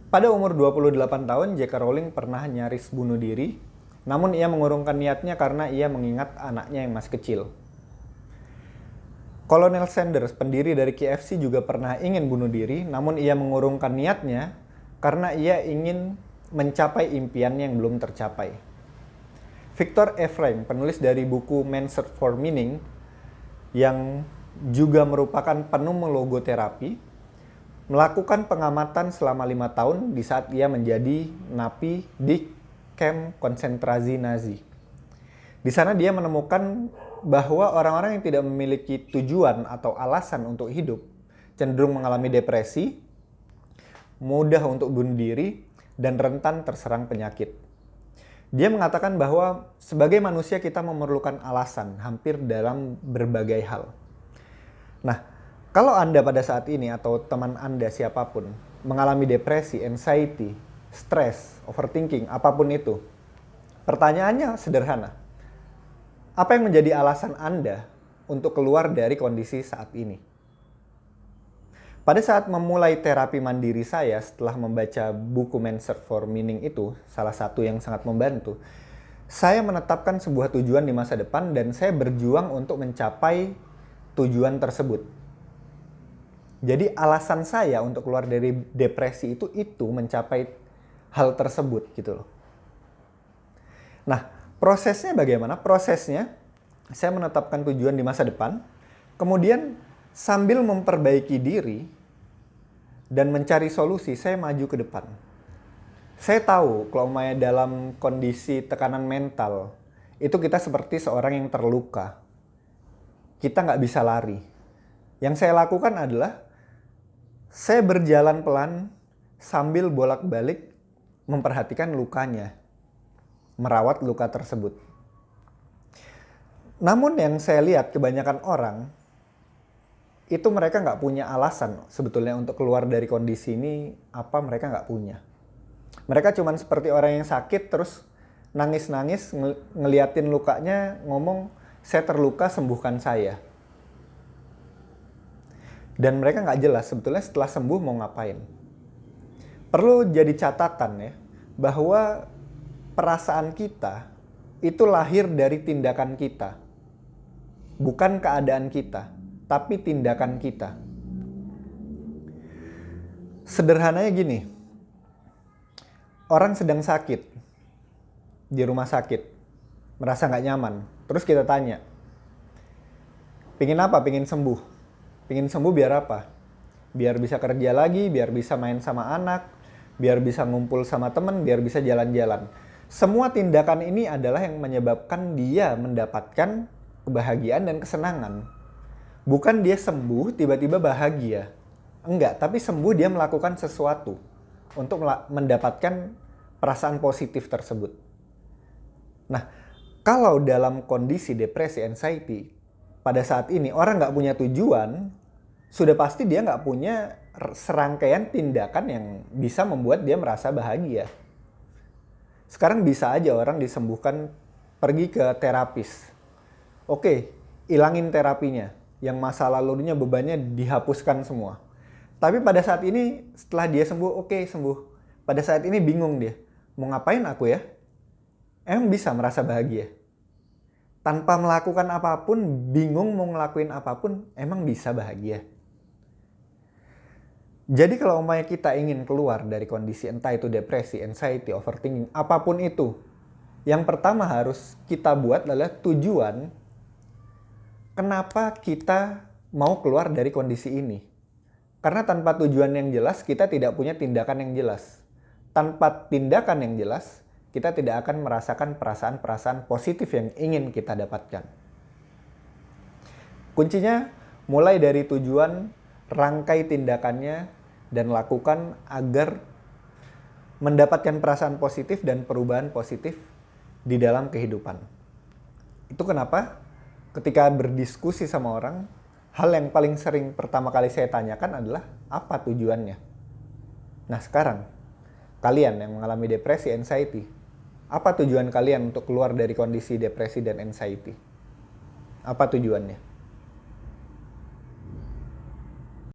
Pada umur 28 tahun, J.K. Rowling pernah nyaris bunuh diri, namun ia mengurungkan niatnya karena ia mengingat anaknya yang masih kecil. Kolonel Sanders, pendiri dari KFC, juga pernah ingin bunuh diri, namun ia mengurungkan niatnya karena ia ingin mencapai impiannya yang belum tercapai. Viktor Frankl, penulis dari buku Man Search for Meaning, yang juga merupakan penemu logoterapi, melakukan pengamatan selama 5 tahun di saat ia menjadi napi di kamp konsentrasi Nazi. Di sana dia menemukan bahwa orang-orang yang tidak memiliki tujuan atau alasan untuk hidup cenderung mengalami depresi, mudah untuk bunuh diri, dan rentan terserang penyakit. Dia mengatakan bahwa sebagai manusia kita memerlukan alasan hampir dalam berbagai hal. Nah, kalau Anda pada saat ini atau teman Anda siapapun mengalami depresi, anxiety, stres, overthinking, apapun itu, pertanyaannya sederhana. Apa yang menjadi alasan Anda untuk keluar dari kondisi saat ini? Pada saat memulai terapi mandiri saya setelah membaca buku Man Search for Meaning itu, salah satu yang sangat membantu, saya menetapkan sebuah tujuan di masa depan dan saya berjuang untuk mencapai tujuan tersebut. Jadi alasan saya untuk keluar dari depresi itu mencapai hal tersebut gitu loh. Nah, prosesnya bagaimana? Prosesnya saya menetapkan tujuan di masa depan, kemudian sambil memperbaiki diri dan mencari solusi, saya maju ke depan. Saya tahu kalau umpamanya dalam kondisi tekanan mental, itu kita seperti seorang yang terluka. Kita nggak bisa lari. Yang saya lakukan adalah, saya berjalan pelan sambil bolak-balik memperhatikan lukanya, merawat luka tersebut. Namun yang saya lihat kebanyakan orang, itu mereka nggak punya alasan sebetulnya untuk keluar dari kondisi ini, apa mereka nggak punya. Mereka cuma seperti orang yang sakit terus nangis-nangis ngeliatin lukanya, ngomong, saya terluka, sembuhkan saya. Dan mereka nggak jelas sebetulnya setelah sembuh mau ngapain. Perlu jadi catatan ya, bahwa perasaan kita itu lahir dari tindakan kita. Bukan keadaan kita, tapi tindakan kita. Sederhananya gini, orang sedang sakit di rumah sakit, merasa nggak nyaman, terus kita tanya, pingin apa? Pingin sembuh. Pingin sembuh biar apa? Biar bisa kerja lagi, biar bisa main sama anak, biar bisa ngumpul sama temen, biar bisa jalan-jalan. Semua tindakan ini adalah yang menyebabkan dia mendapatkan kebahagiaan dan kesenangan. Bukan dia sembuh tiba-tiba bahagia. Enggak, tapi sembuh dia melakukan sesuatu untuk mendapatkan perasaan positif tersebut. Nah, kalau dalam kondisi depresi, anxiety, pada saat ini orang nggak punya tujuan, sudah pasti dia nggak punya serangkaian tindakan yang bisa membuat dia merasa bahagia. Sekarang bisa aja orang disembuhkan pergi ke terapis. Oke, ilangin terapinya. Yang masa lalunya bebannya dihapuskan semua. Tapi pada saat ini setelah dia sembuh, oke, sembuh. Pada saat ini bingung dia. Mau ngapain aku ya? Emang bisa merasa bahagia? Tanpa melakukan apapun, bingung mau ngelakuin apapun, emang bisa bahagia? Jadi kalau umpamanya kita ingin keluar dari kondisi entah itu depresi, anxiety, overthinking, apapun itu, yang pertama harus kita buat adalah tujuan kenapa kita mau keluar dari kondisi ini. Karena tanpa tujuan yang jelas, kita tidak punya tindakan yang jelas. Tanpa tindakan yang jelas, kita tidak akan merasakan perasaan-perasaan positif yang ingin kita dapatkan. Kuncinya mulai dari tujuan, rangkai tindakannya, dan lakukan agar mendapatkan perasaan positif dan perubahan positif di dalam kehidupan. Itu kenapa ketika berdiskusi sama orang, hal yang paling sering pertama kali saya tanyakan adalah apa tujuannya. Nah sekarang, kalian yang mengalami depresi, anxiety, apa tujuan kalian untuk keluar dari kondisi depresi dan anxiety? Apa tujuannya?